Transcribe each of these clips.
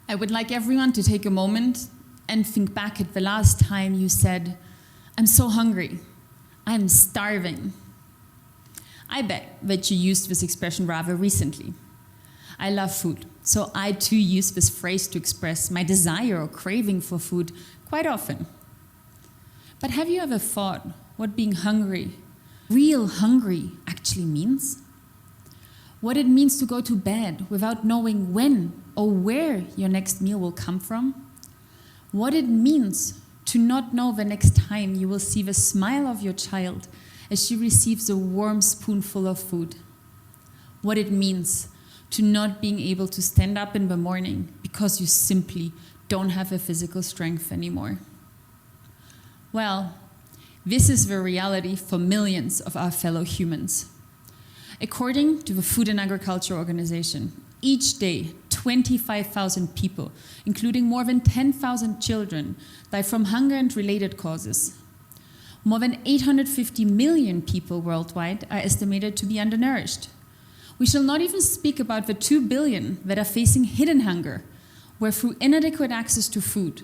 I would like everyone to take a moment and think back at the last time you said, "I'm so hungry, I'm starving." I bet that you used this expression rather recently. I love food, so I too use this phrase to express my desire or craving for food quite often. But have you ever thought what being hungry, real hungry, actually means? What it means to go to bed without knowing when or where your next meal will come from? What it means to not know the next time you will see the smile of your child as she receives a warm spoonful of food? What it means to not being able to stand up in the morning because you simply don't have the physical strength anymore? Well, this is the reality for millions of our fellow humans. According to the Food and Agriculture Organization, each day, 25,000 people, including more than 10,000 children, die from hunger and related causes. More than 850 million people worldwide are estimated to be undernourished. We shall not even speak about the 2 billion that are facing hidden hunger, where through inadequate access to food,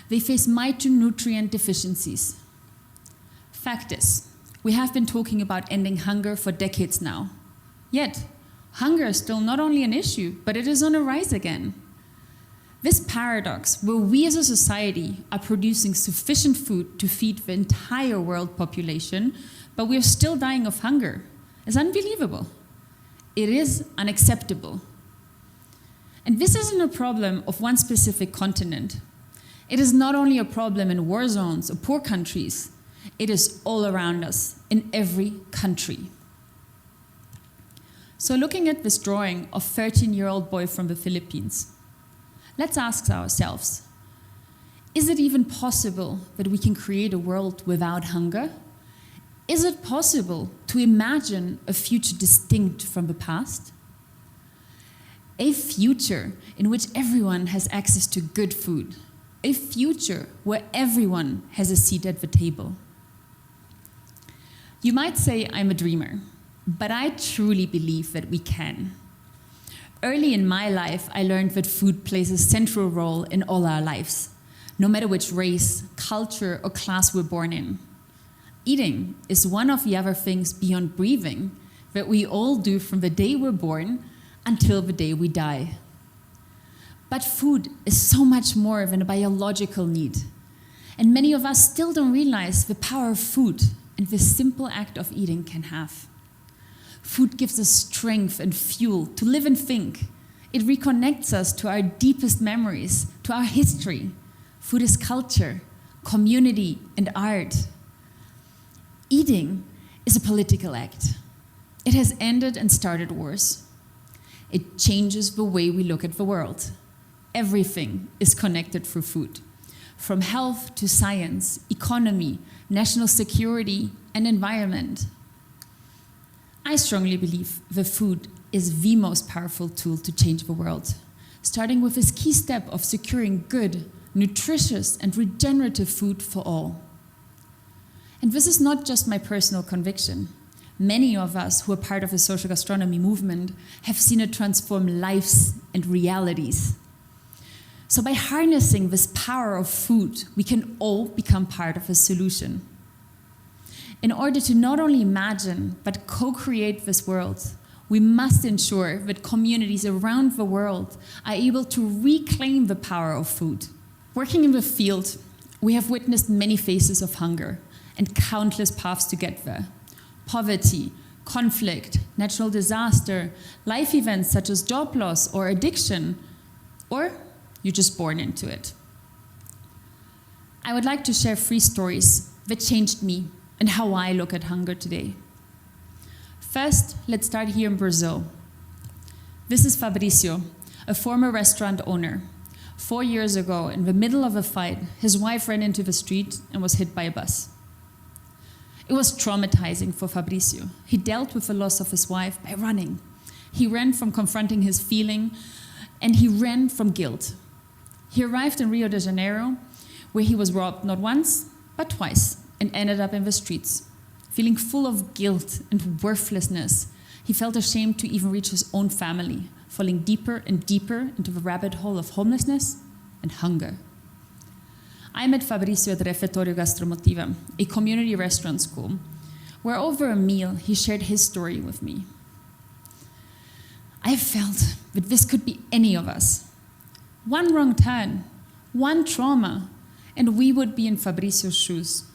they face micronutrient deficiencies. Fact is, we have been talking about ending hunger for decades now. Yet, hunger is still not only an issue, but it is on a rise again. This paradox, where we as a society are producing sufficient food to feed the entire world population, but we are still dying of hunger, is unbelievable. It is unacceptable. And this isn't a problem of one specific continent. It is not only a problem in war zones or poor countries, it is all around us, in every country. So looking at this drawing of a 13-year-old boy from the Philippines, let's ask ourselves, is it even possible that we can create a world without hunger? Is it possible to imagine a future distinct from the past? A future in which everyone has access to good food. A future where everyone has a seat at the table. You might say I'm a dreamer, but I truly believe that we can. Early in my life, I learned that food plays a central role in all our lives, no matter which race, culture, or class we're born in. Eating is one of the other things beyond breathing that we all do from the day we're born until the day we die. But food is so much more than a biological need. And many of us still don't realize the power of food and the simple act of eating can have. Food gives us strength and fuel to live and think. It reconnects us to our deepest memories, to our history. Food is culture, community, and art. Eating is a political act. It has ended and started wars. It changes the way we look at the world. Everything is connected through food, from health to science, economy, national security, and environment. I strongly believe that food is the most powerful tool to change the world, starting with this key step of securing good, nutritious, and regenerative food for all. And this is not just my personal conviction. Many of us who are part of the social gastronomy movement have seen it transform lives and realities. So by harnessing this power of food, we can all become part of a solution. In order to not only imagine, but co-create this world, we must ensure that communities around the world are able to reclaim the power of food. Working in the field, we have witnessed many faces of hunger and countless paths to get there. Poverty, conflict, natural disaster, life events such as job loss or addiction, or you're just born into it. I would like to share 3 stories that changed me and how I look at hunger today. First, let's start here in Brazil. This is Fabricio, a former restaurant owner. 4 years ago, in the middle of a fight, his wife ran into the street and was hit by a bus. It was traumatizing for Fabricio. He dealt with the loss of his wife by running. He ran from confronting his feeling, and he ran from guilt. He arrived in Rio de Janeiro, where he was robbed not once, but twice, and ended up in the streets, feeling full of guilt and worthlessness, he felt ashamed to even reach his own family, falling deeper and deeper into the rabbit hole of homelessness and hunger. I met Fabrizio at Refettorio Gastromotiva, a community restaurant school, where over a meal he shared his story with me. I felt that this could be any of us. One wrong turn, one trauma, and we would be in Fabrizio's shoes.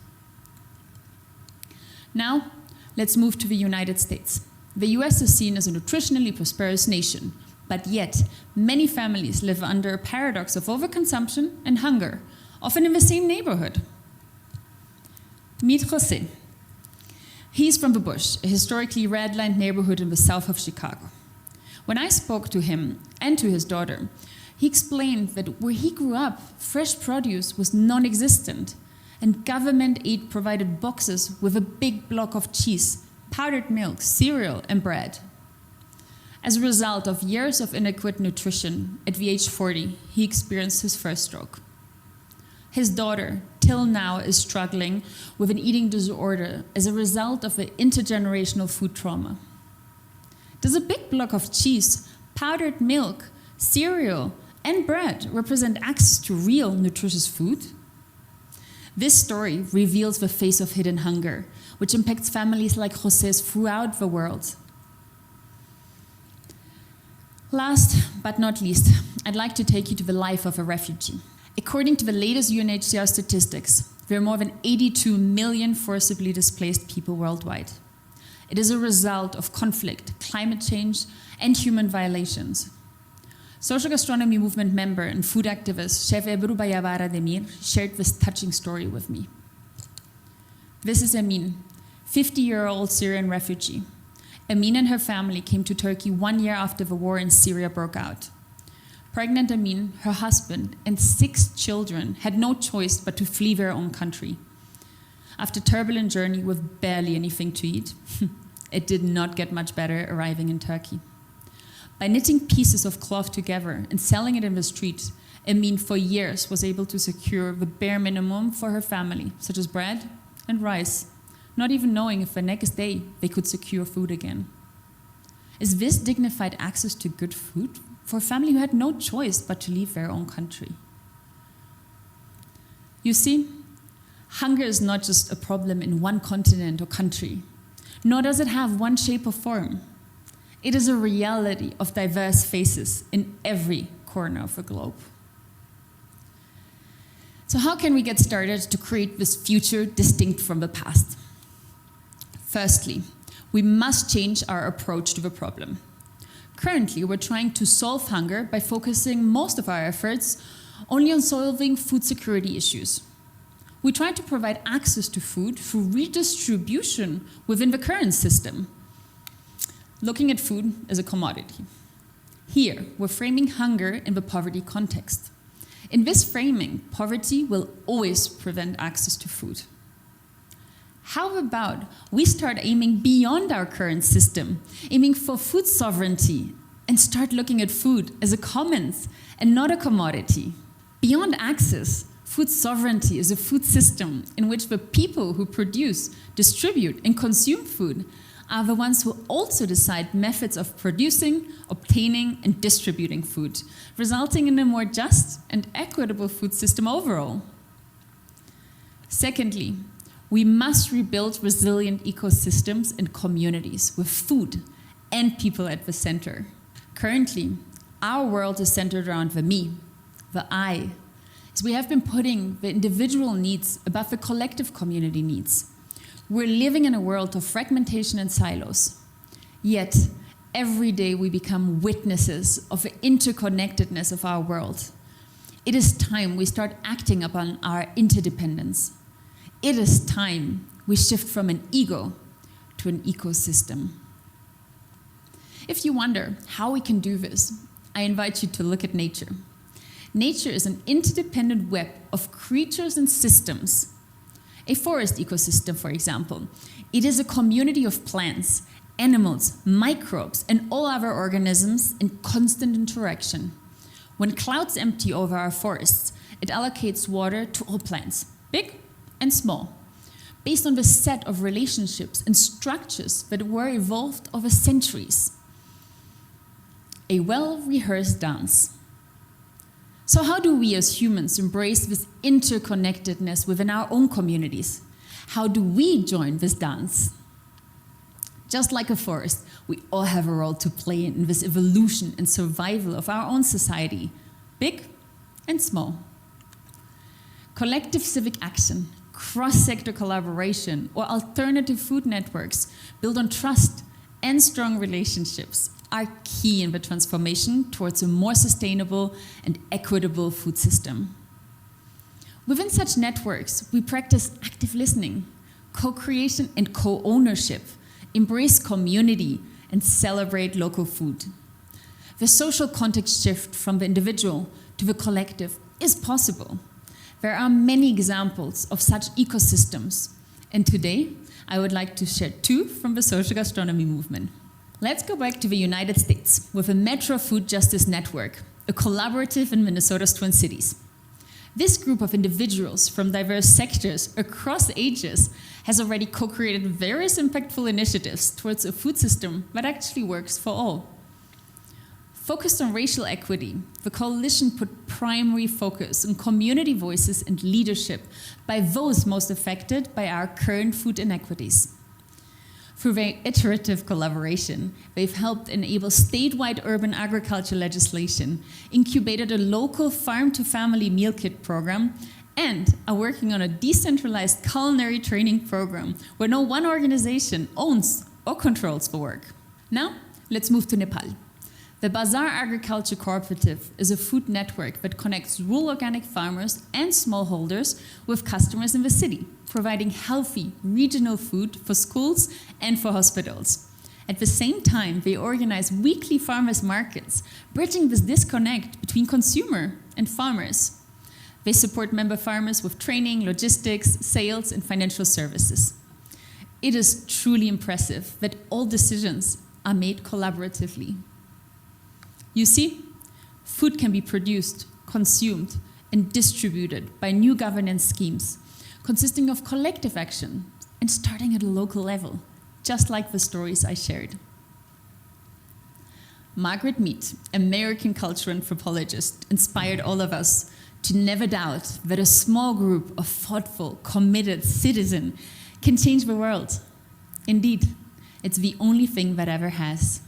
Now, let's move to the United States. The US is seen as a nutritionally prosperous nation, but yet many families live under a paradox of overconsumption and hunger, often in the same neighborhood. Meet José. He's from the Bush, a historically redlined neighborhood in the south of Chicago. When I spoke to him and to his daughter, he explained that where he grew up, fresh produce was non-existent, and government aid provided boxes with a big block of cheese, powdered milk, cereal, and bread. As a result of years of inadequate nutrition, at the age 40, he experienced his first stroke. His daughter, till now, is struggling with an eating disorder as a result of an intergenerational food trauma. Does a big block of cheese, powdered milk, cereal, and bread represent access to real nutritious food? This story reveals the face of hidden hunger, which impacts families like José's throughout the world. Last but not least, I'd like to take you to the life of a refugee. According to the latest UNHCR statistics, there are more than 82 million forcibly displaced people worldwide. It is a result of conflict, climate change, and human violations. Social gastronomy movement member and food activist Chef Ebru Bayavara Demir shared this touching story with me. This is Amin, 50-year-old Syrian refugee. Amin and her family came to Turkey 1 year after the war in Syria broke out. Pregnant Amin, her husband, and 6 children had no choice but to flee their own country. After a turbulent journey with barely anything to eat, it did not get much better arriving in Turkey. By knitting pieces of cloth together and selling it in the street, Amin for years was able to secure the bare minimum for her family, such as bread and rice, not even knowing if the next day they could secure food again. Is this dignified access to good food for a family who had no choice but to leave their own country? You see, hunger is not just a problem in one continent or country, nor does it have one shape or form. It is a reality of diverse faces in every corner of the globe. So how can we get started to create this future distinct from the past? Firstly, we must change our approach to the problem. Currently, we're trying to solve hunger by focusing most of our efforts only on solving food security issues. We try to provide access to food through redistribution within the current system, looking at food as a commodity. Here, we're framing hunger in the poverty context. In this framing, poverty will always prevent access to food. How about we start aiming beyond our current system, aiming for food sovereignty, and start looking at food as a commons and not a commodity? Beyond access, food sovereignty is a food system in which the people who produce, distribute, and consume food are the ones who also decide methods of producing, obtaining, and distributing food, resulting in a more just and equitable food system overall. Secondly, we must rebuild resilient ecosystems and communities with food and people at the center. Currently, our world is centered around the me, the I, as we have been putting the individual needs above the collective community needs. We're living in a world of fragmentation and silos. Yet, every day we become witnesses of the interconnectedness of our world. It is time we start acting upon our interdependence. It is time we shift from an ego to an ecosystem. If you wonder how we can do this, I invite you to look at nature. Nature is an interdependent web of creatures and systems. A forest ecosystem, for example, it is a community of plants, animals, microbes, and all other organisms in constant interaction. When clouds empty over our forests, it allocates water to all plants, big and small. based on the set of relationships and structures that were evolved over centuries. A well-rehearsed dance. So how do we as humans embrace this interconnectedness within our own communities? How do we join this dance? Just like a forest, we all have a role to play in this evolution and survival of our own society, big and small. Collective civic action, cross-sector collaboration, or alternative food networks built on trust and strong relationships are key in the transformation towards a more sustainable and equitable food system. Within such networks, we practice active listening, co-creation and co-ownership, embrace community, and celebrate local food. The social context shift from the individual to the collective is possible. There are many examples of such ecosystems, and today I would like to share two from the social gastronomy movement. Let's go back to the United States with the Metro Food Justice Network, a collaborative in Minnesota's Twin Cities. This group of individuals from diverse sectors across ages has already co-created various impactful initiatives towards a food system that actually works for all. Focused on racial equity, the coalition put primary focus on community voices and leadership by those most affected by our current food inequities. Through their iterative collaboration, they've helped enable statewide urban agriculture legislation, incubated a local farm-to-family meal kit program, and are working on a decentralized culinary training program where no one organization owns or controls the work. Now, let's move to Nepal. The Bazaar Agriculture Cooperative is a food network that connects rural organic farmers and smallholders with customers in the city, providing healthy, regional food for schools and for hospitals. At the same time, they organize weekly farmers' markets, bridging this disconnect between consumer and farmers. They support member farmers with training, logistics, sales, and financial services. It is truly impressive that all decisions are made collaboratively. You see, food can be produced, consumed, and distributed by new governance schemes, consisting of collective action and starting at a local level, just like the stories I shared. Margaret Mead, American cultural anthropologist, inspired all of us to never doubt that a small group of thoughtful, committed citizens can change the world. Indeed, it's the only thing that ever has.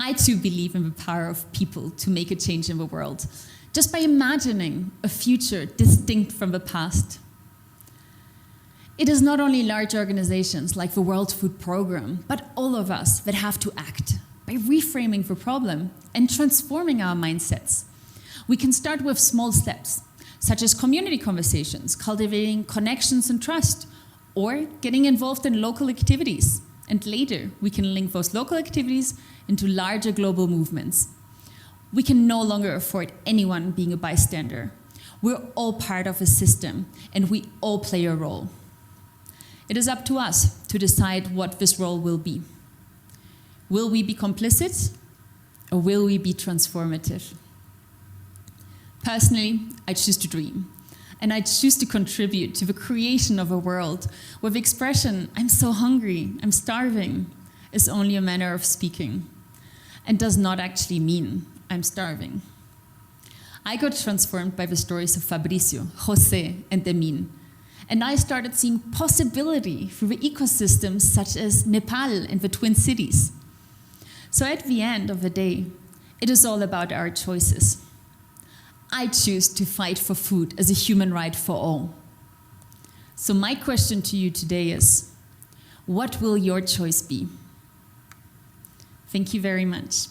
I too believe in the power of people to make a change in the world, just by imagining a future distinct from the past. It is not only large organizations like the World Food Programme, but all of us that have to act by reframing the problem and transforming our mindsets. We can start with small steps, such as community conversations, cultivating connections and trust, or getting involved in local activities. And later, we can link those local activities into larger global movements. We can no longer afford anyone being a bystander. We're all part of a system, and we all play a role. It is up to us to decide what this role will be. Will we be complicit, or will we be transformative? Personally, I choose to dream, and I choose to contribute to the creation of a world where the expression, "I'm so hungry, I'm starving," is only a manner of speaking, and does not actually mean I'm starving. I got transformed by the stories of Fabricio, José, and Emin, and I started seeing possibility through the ecosystems such as Nepal and the Twin Cities. So at the end of the day, it is all about our choices. I choose to fight for food as a human right for all. So my question to you today is, what will your choice be? Thank you very much.